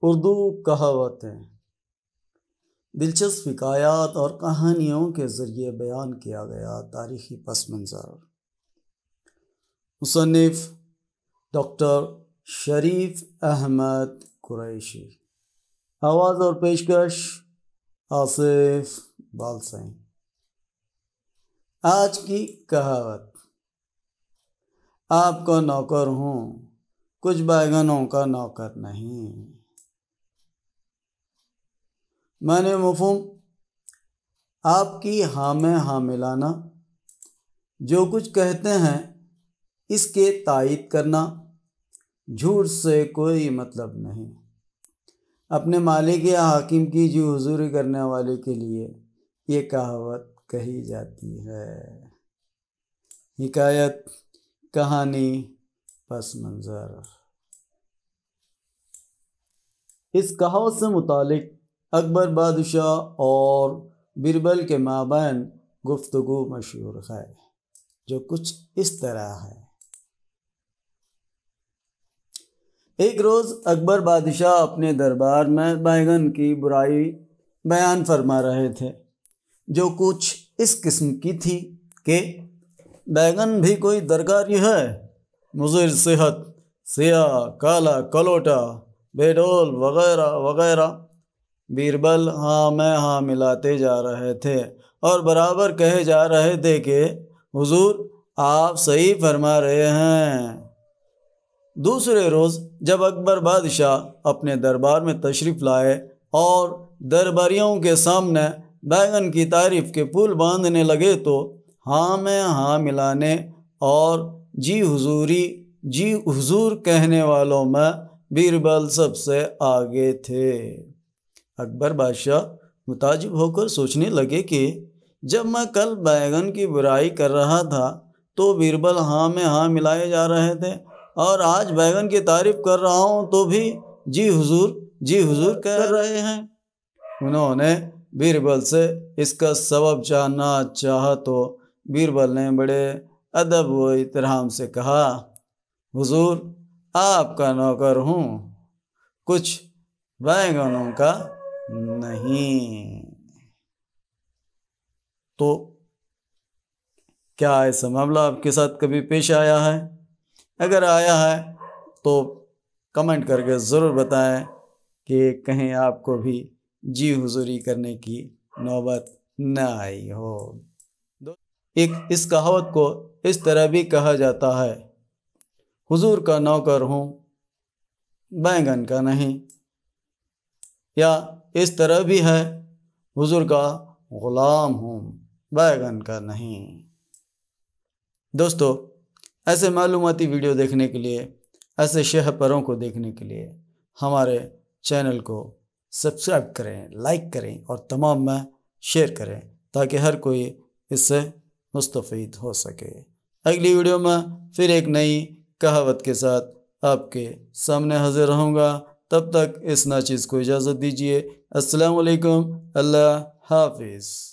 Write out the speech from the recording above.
اردو کہاوتیں دلچسپ حکایات اور کہانیوں کے ذریعے بیان کیا گیا تاریخی پس منظر۔ مصنف ڈاکٹر شریف احمد قریشی، آواز اور پیشکش آصف بالسین۔ آج کی کہاوت: آپ کا نوکر ہوں، کچھ بیگنوں کا نوکر نہیں۔ معنی مفہوم: آپ کی ہاں میں ہاں ملانا، جو کچھ کہتے ہیں اس کے تائید کرنا، جھوٹ سے کوئی مطلب نہیں۔ اپنے مالک یا حاکم کی جی حضوری کرنے والے کے لیے یہ کہاوت کہی جاتی ہے۔ حکایت، کہانی، پس منظر۔ اس کہاوت سے متعلق اکبر بادشاہ اور بربل کے مابین گفتگو مشہور ہے، جو کچھ اس طرح ہے۔ ایک روز اکبر بادشاہ اپنے دربار میں بیگن کی برائی بیان فرما رہے تھے، جو کچھ اس قسم کی تھی کہ بیگن بھی کوئی درکاری ہے، مضر صحت، سیاہ، کالا، کلوٹا، بے ڈول وغیرہ وغیرہ۔ بربل ہاں میں ہاں ملاتے جا رہے تھے اور برابر کہے جا رہے تھے کہ حضور آپ صحیح فرما رہے ہیں۔ دوسرے روز جب اکبر بادشاہ اپنے دربار میں تشریف لائے اور درباریوں کے سامنے بیگن کی تعریف کے پل باندھنے لگے تو ہاں میں ہاں ملانے اور جی حضور کہنے والوں میں بربل سب سے آگے تھے۔ اکبر بادشاہ متعجب ہو کر سوچنے لگے کہ جب میں کل بیگن کی برائی کر رہا تھا تو بربل ہاں میں ہاں ملائے جا رہے تھے، اور آج بیگن کی تعریف کر رہا ہوں تو بھی جی حضور کہہ رہے ہیں۔ انہوں نے بربل سے اس کا سبب جاننا چاہا تو بربل نے بڑے ادب و احترام سے کہا، حضور آپ کا نوکر ہوں، کچھ بیگنوں کا نہیں۔ تو کیا ایسا معاملہ آپ کے ساتھ کبھی پیش آیا ہے؟ اگر آیا ہے تو کمنٹ کر کے ضرور بتائیں کہ کہیں آپ کو بھی جی حضوری کرنے کی نوبت نہ آئی ہو۔ اس کہاوت کو اس طرح بھی کہا جاتا ہے، حضور کا نوکر ہوں، بیگن کا نہیں، یا اس طرح بھی ہے، حضور کا غلام ہوں، بیگن کا نہیں۔ دوستو، ایسے معلوماتی ویڈیو دیکھنے کے لیے، ایسے شہ پروں کو دیکھنے کے لیے ہمارے چینل کو سبسکرائب کریں، لائک کریں اور تمام میں شیئر کریں تاکہ ہر کوئی اس سے مستفید ہو سکے۔ اگلی ویڈیو میں پھر ایک نئی کہاوت کے ساتھ آپ کے سامنے حاضر رہوں گا۔ تب تک اس ناچیز کو اجازت دیجیے۔ السلام علیکم، اللہ حافظ۔